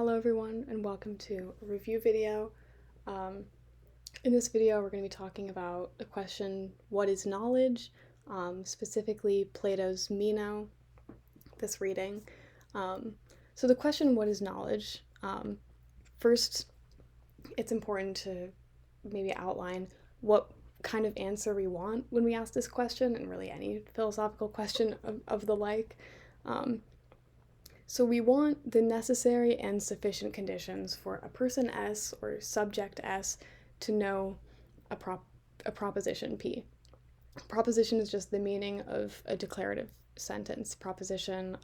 Hello everyone and welcome to a review video. In this video we're going to be talking about the question, what is knowledge? Specifically Plato's Meno, this reading. So the question, what is knowledge? First, it's important to maybe outline what kind of answer we want when we ask this question, and really any philosophical question of the like. So we want the necessary and sufficient conditions for a person S or subject S to know a proposition P. Proposition is just the meaning of a declarative sentence. Proposition,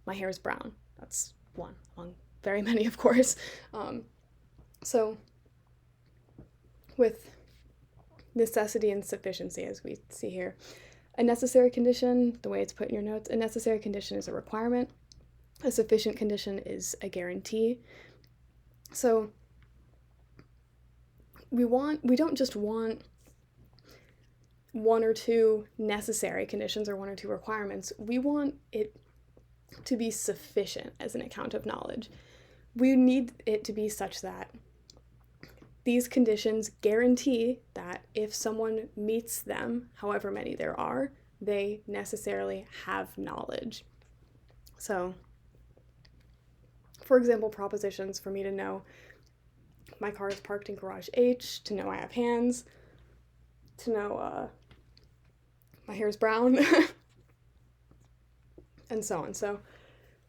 my hair is brown. That's one among very many, of course. So with necessity and sufficiency, as we see here, a necessary condition, the way it's put in your notes, a necessary condition is a requirement. A sufficient condition is a guarantee. So we don't just want one or two necessary conditions or one or two requirements. We want it to be sufficient as an account of knowledge. We need it to be such that these conditions guarantee that if someone meets them, however many there are, they necessarily have knowledge. So, for example, propositions for me to know my car is parked in garage H, to know I have hands, to know my hair is brown, and so on. So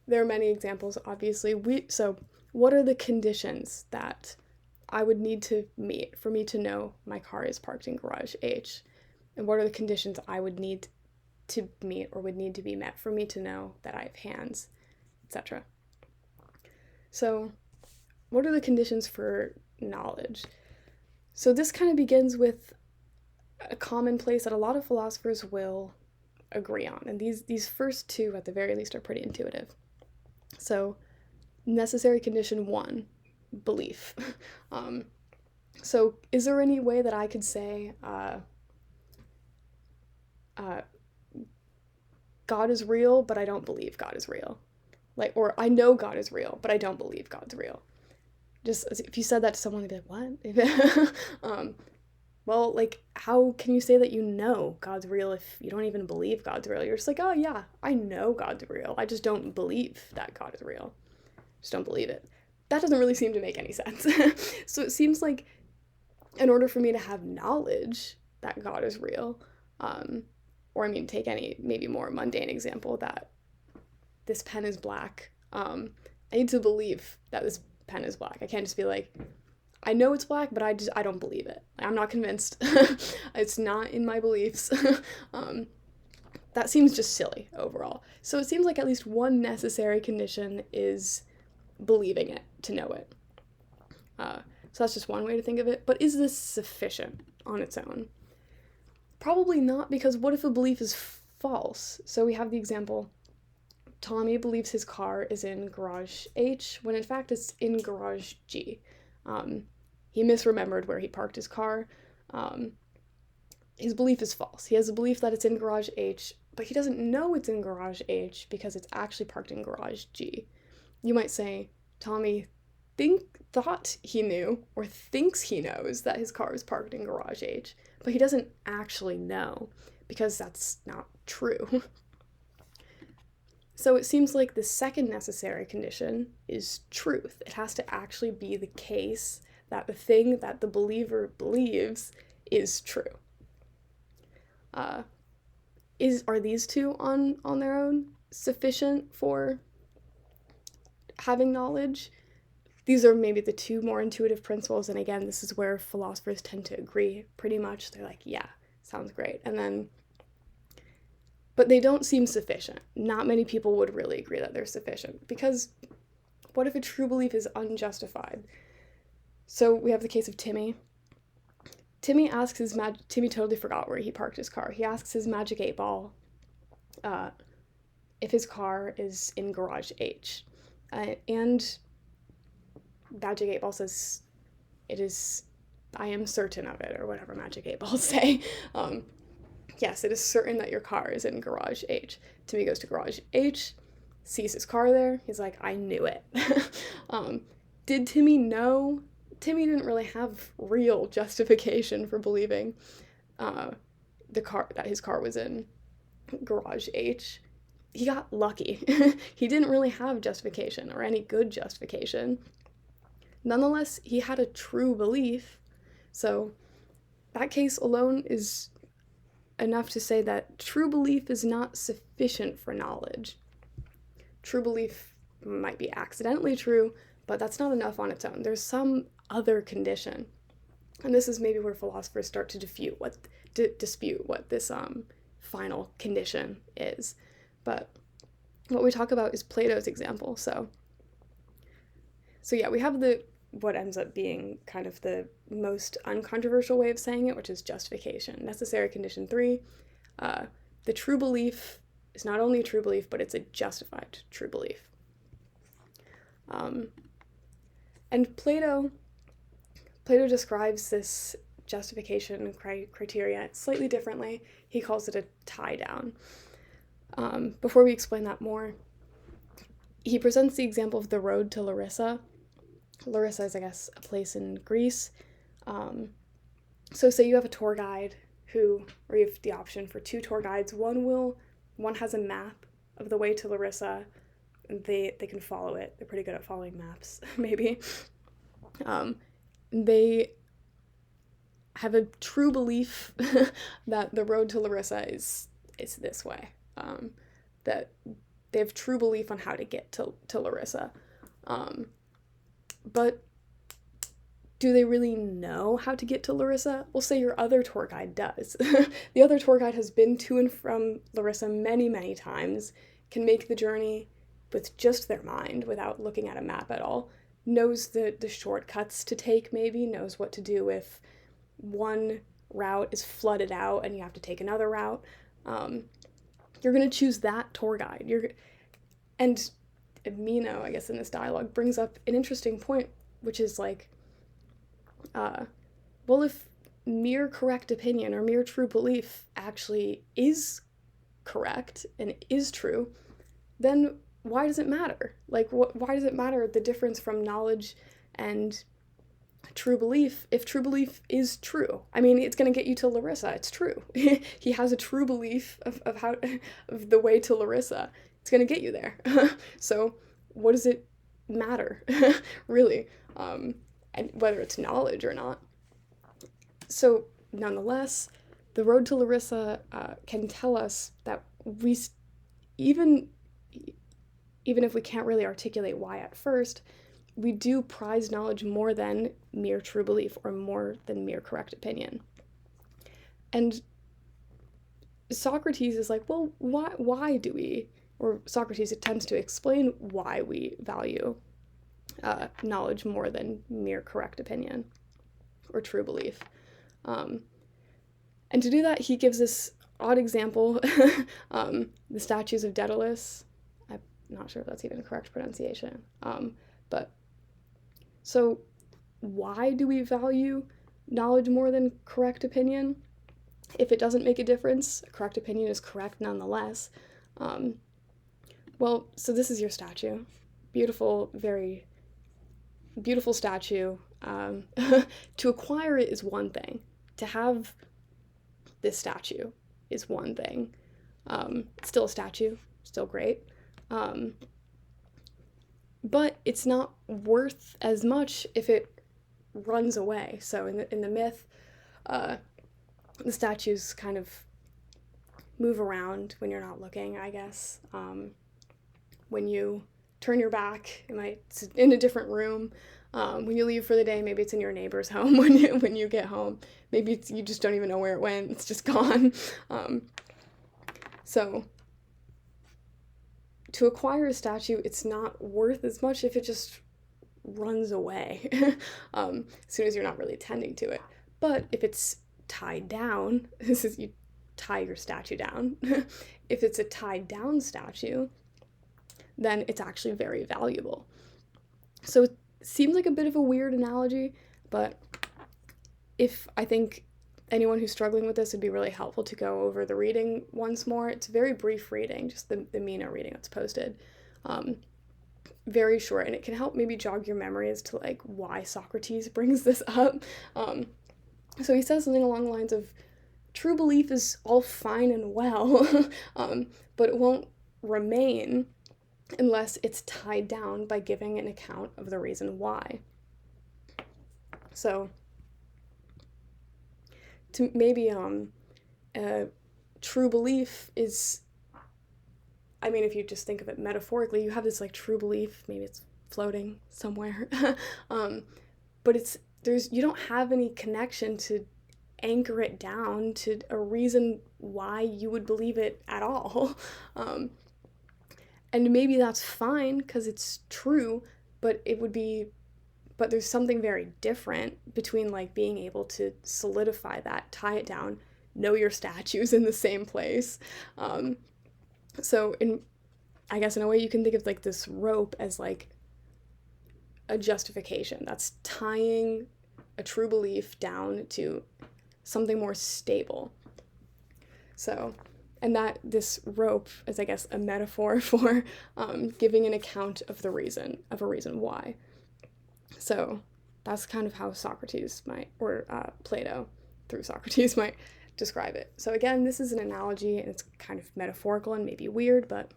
there are many examples, obviously. So what are the conditions that I would need to meet for me to know my car is parked in garage H? And what are the conditions I would need to meet or would need to be met for me to know that I have hands, etc.? So what are the conditions for knowledge? So this kind of begins with a common place that a lot of philosophers will agree on. And these first two, at the very least, are pretty intuitive. So necessary condition one, belief. So is there any way that I could say God is real, but I don't believe God is real? Or I know God is real, but I don't believe God's real. Just if you said that to someone, they'd be like, what? Well, how can you say that you know God's real if you don't even believe God's real? You're just like, oh yeah, I know God's real. I just don't believe that God is real. Just don't believe it. That doesn't really seem to make any sense. So it seems like in order for me to have knowledge that God is real, take any maybe more mundane example that this pen is black. I need to believe that this pen is black. I can't just be like, I know it's black, but I don't believe it. I'm not convinced. It's not in my beliefs. That seems just silly overall. So it seems like at least one necessary condition is believing it to know it. So that's just one way to think of it. But is this sufficient on its own? Probably not, because what if a belief is false? So we have the example, Tommy believes his car is in garage H, when in fact it's in garage G. He misremembered where he parked his car. His belief is false. He has a belief that it's in garage H, but he doesn't know it's in garage H because it's actually parked in garage G. You might say, Tommy thought he knew or thinks he knows that his car is parked in garage H, but he doesn't actually know because that's not true. So it seems like the second necessary condition is truth. It has to actually be the case that the thing that the believer believes is true. Are these two on their own sufficient for having knowledge? These are maybe the two more intuitive principles, and again, this is where philosophers tend to agree pretty much. They're like, yeah, sounds great. But they don't seem sufficient. Not many people would really agree that they're sufficient, because what if a true belief is unjustified? So we have the case of Timmy. Timmy totally forgot where he parked his car. He asks his magic 8-ball if his car is in garage H. And magic 8-ball says, it is, I am certain of it, or whatever magic 8-balls say. Yes, it is certain that your car is in garage H. Timmy goes to garage H. sees his car there. He's like, I knew it. Did Timmy know? Timmy didn't really have real justification for believing that his car was in garage H. He got lucky. He didn't really have justification or any good justification. Nonetheless, he had a true belief. So that case alone is enough to say that true belief is not sufficient for knowledge. True belief might be accidentally true, but that's not enough on its own. There's some other condition. And this is maybe where philosophers start to dispute what this final condition is. But what we talk about is Plato's example. So yeah, we have what ends up being kind of the most uncontroversial way of saying it, which is justification. Necessary condition 3, the true belief is not only a true belief, but it's a justified true belief. And Plato describes this justification criteria slightly differently. He calls it a tie-down. Before we explain that more, he presents the example of the road to Larissa. Larissa is, I guess, a place in Greece. So say you have a tour guide or you have the option for 2 tour guides. One has a map of the way to Larissa, and they can follow it. They're pretty good at following maps, maybe. They have a true belief that the road to Larissa is this way. That they have true belief on how to get to Larissa. But do they really know how to get to Larissa? Well, say your other tour guide does. The other tour guide has been to and from Larissa many, many times, can make the journey with just their mind without looking at a map at all, knows the shortcuts to take maybe, knows what to do if one route is flooded out and you have to take another route. You're going to choose that tour guide. And Meno, I guess, in this dialogue brings up an interesting point, which is like, well, if mere correct opinion or mere true belief actually is correct and is true, then why does it matter? Like, why does it matter the difference from knowledge and true belief if true belief is true? I mean, it's going to get you to Larissa. It's true. He has a true belief of the way to Larissa. It's going to get you there. So what does it matter, really? And whether it's knowledge or not. So nonetheless, the road to Larissa can tell us that we, even if we can't really articulate why at first, we do prize knowledge more than mere true belief or more than mere correct opinion. And Socrates is like, well, why do we, or Socrates attempts to explain why we value knowledge more than mere correct opinion or true belief. And to do that, he gives this odd example, the statues of Daedalus. I'm not sure if that's even a correct pronunciation. But so why do we value knowledge more than correct opinion? If it doesn't make a difference, correct opinion is correct nonetheless. Well, so this is your statue. Beautiful, very beautiful statue. To acquire it is one thing. To have this statue is one thing. It's still a statue, still great. But it's not worth as much if it runs away. So in the myth, the statues kind of move around when you're not looking, I guess. When you turn your back, it's in a different room. When you leave for the day, maybe it's in your neighbor's home when you get home. Maybe you just don't even know where it went. It's just gone. So to acquire a statue, it's not worth as much if it just runs away as soon as you're not really tending to it. But if it's tied down, you tie your statue down. If it's a tied down statue, then it's actually very valuable. So it seems like a bit of a weird analogy, but I think anyone who's struggling with this, would be really helpful to go over the reading once more. It's a very brief reading, just the Meno reading that's posted. very short, and it can help maybe jog your memory as to like why Socrates brings this up. So he says something along the lines of, true belief is all fine and well, but it won't remain unless it's tied down by giving an account of the reason why. So to maybe true belief is, I mean, if you just think of it metaphorically, you have this like true belief, maybe it's floating somewhere, but you don't have any connection to anchor it down to a reason why you would believe it at all. And maybe that's fine because it's true, but there's something very different between like being able to solidify that, tie it down, know your statues in the same place. So I guess in a way you can think of like this rope as like a justification. That's tying a true belief down to something more stable. So, and that this rope is, I guess, a metaphor for giving an account of a reason why. So that's kind of how Socrates might, or Plato through Socrates might describe it. So again, this is an analogy and it's kind of metaphorical and maybe weird, but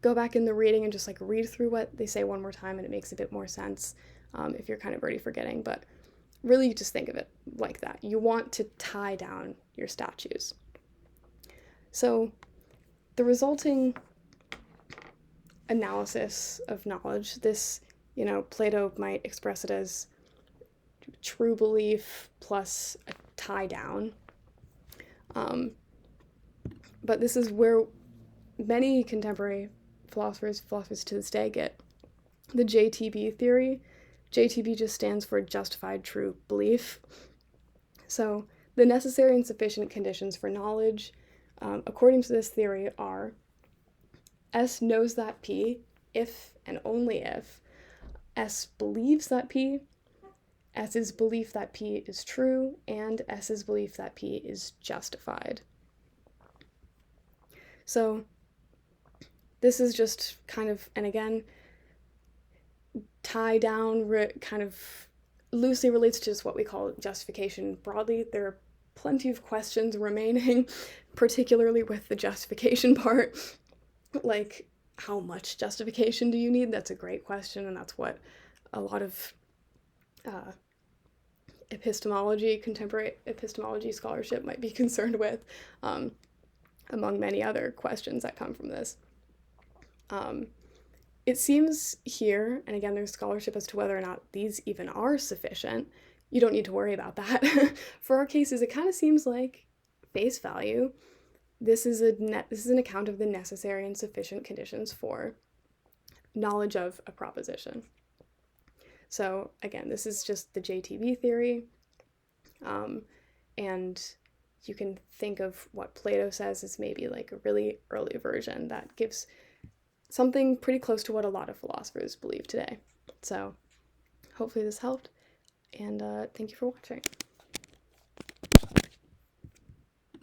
go back in the reading and just like read through what they say one more time and it makes a bit more sense if you're kind of already forgetting. But really just think of it like that. You want to tie down your statues. So the resulting analysis of knowledge, this, Plato might express it as true belief plus a tie down. But this is where many contemporary philosophers to this day get the JTB theory. JTB just stands for justified true belief. So the necessary and sufficient conditions for knowledge, according to this theory, are S knows that P if and only if S believes that P, S's belief that P is true, and S's belief that P is justified. So this is just kind of, and again, tie down kind of loosely relates to just what we call justification broadly. There are plenty of questions remaining, particularly with the justification part. Like, how much justification do you need? That's a great question, and that's what a lot of contemporary epistemology scholarship might be concerned with, among many other questions that come from this. It seems here, and again, there's scholarship as to whether or not these even are sufficient. You don't need to worry about that. For our cases, it kind of seems like face value. This is an account of the necessary and sufficient conditions for knowledge of a proposition. So again, this is just the JTB theory, and you can think of what Plato says as maybe like a really early version that gives something pretty close to what a lot of philosophers believe today. So hopefully this helped, and thank you for watching.